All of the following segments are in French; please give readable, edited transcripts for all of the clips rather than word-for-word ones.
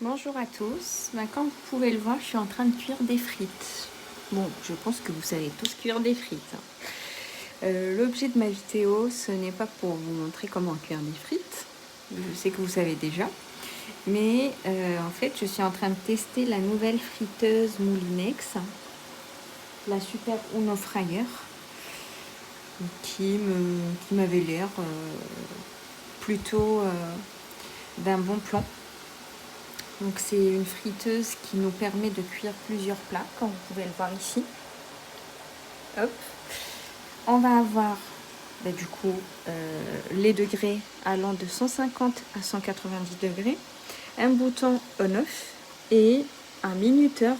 Bonjour à tous. Comme vous pouvez le voir, je suis en train de cuire des frites. Bon, je pense que vous savez tous cuire des frites. L'objet de ma vidéo, ce n'est pas pour vous montrer comment cuire des frites. Je sais que vous savez déjà. Mais en fait, je suis en train de tester la nouvelle friteuse Moulinex, la Super Uno Fryer, qui m'avait l'air plutôt d'un bon plan. Donc c'est une friteuse qui nous permet de cuire plusieurs plats, comme vous pouvez le voir ici. Hop. On va avoir du coup les degrés allant de 150 à 190 degrés, un bouton on-off et un minuteur.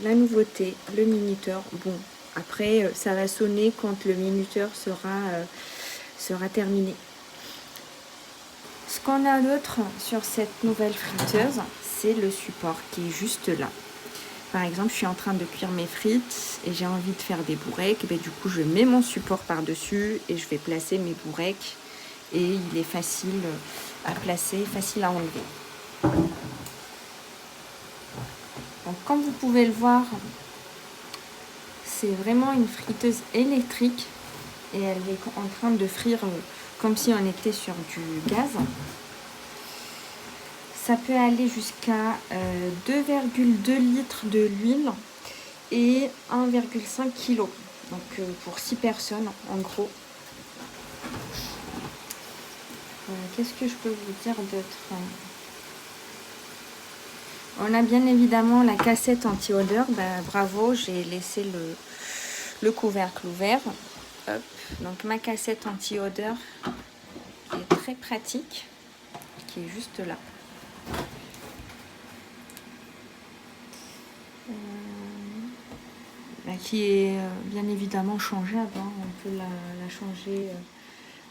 La nouveauté, le minuteur. Bon, après ça va sonner quand le minuteur sera terminé. Ce qu'on a d'autre sur cette nouvelle friteuse, c'est le support qui est juste là. Par exemple, je suis en train de cuire mes frites et j'ai envie de faire des bourrecs. Et du coup, je mets mon support par-dessus et je vais placer mes bourrecs. Et il est facile à placer, facile à enlever. Donc, comme vous pouvez le voir, c'est vraiment une friteuse électrique. Et elle est en train de frire comme si on était sur du gaz. Ça peut aller jusqu'à 2,2 litres de l'huile et 1,5 kg. Donc pour 6 personnes en gros. Qu'est-ce que je peux vous dire d'autre? On a bien évidemment la cassette anti-odeur. Bravo, j'ai laissé le couvercle ouvert. Hop. Donc ma cassette anti-odeur qui est très pratique, qui est juste là. Qui est bien évidemment changeable, hein. On peut la changer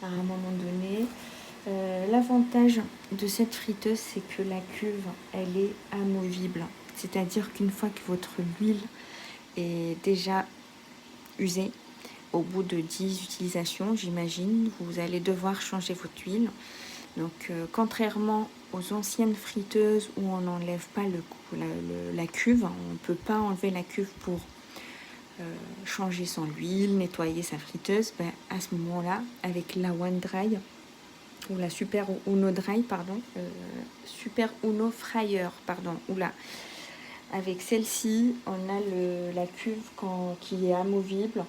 à un moment donné. L'avantage de cette friteuse, c'est que la cuve, elle est amovible. C'est-à-dire qu'une fois que votre huile est déjà usée, au bout de 10 utilisations, j'imagine, vous allez devoir changer votre huile. Donc, contrairement aux anciennes friteuses où on n'enlève pas la cuve, on ne peut pas enlever la cuve pour changer son huile, nettoyer sa friteuse. À ce moment-là, avec la One Dry ou la Super Uno Dry, Super Uno Fryer, avec celle-ci, on a la cuve qui est amovible.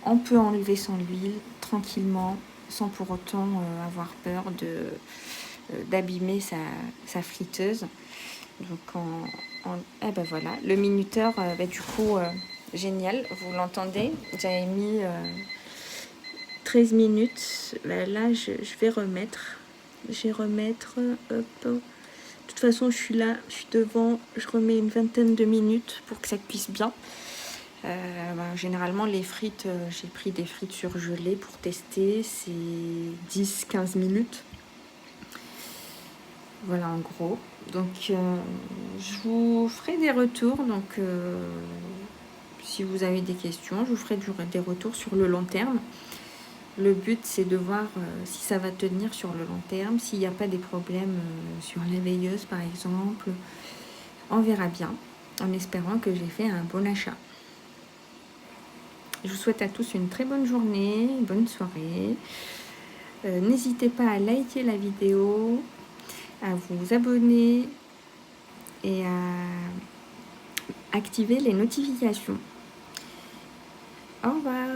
On peut enlever son huile tranquillement, sans pour autant avoir peur d'abîmer sa friteuse. Donc voilà, le minuteur, du coup, génial, vous l'entendez, j'avais mis 13 minutes, là je vais remettre, hop. De toute façon je suis là, je suis devant, je remets une vingtaine de minutes pour que ça cuise bien. Généralement les frites, j'ai pris des frites surgelées pour tester, c'est 10-15 minutes. Voilà en gros. Donc je vous ferai des retours. Donc si vous avez des questions, je vous ferai des retours sur le long terme. Le but c'est de voir si ça va tenir sur le long terme, s'il n'y a pas des problèmes sur la veilleuse par exemple. On verra bien, en espérant que j'ai fait un bon achat. Je vous souhaite à tous une très bonne journée, une bonne soirée. N'hésitez pas à liker la vidéo, à vous abonner et à activer les notifications. Au revoir.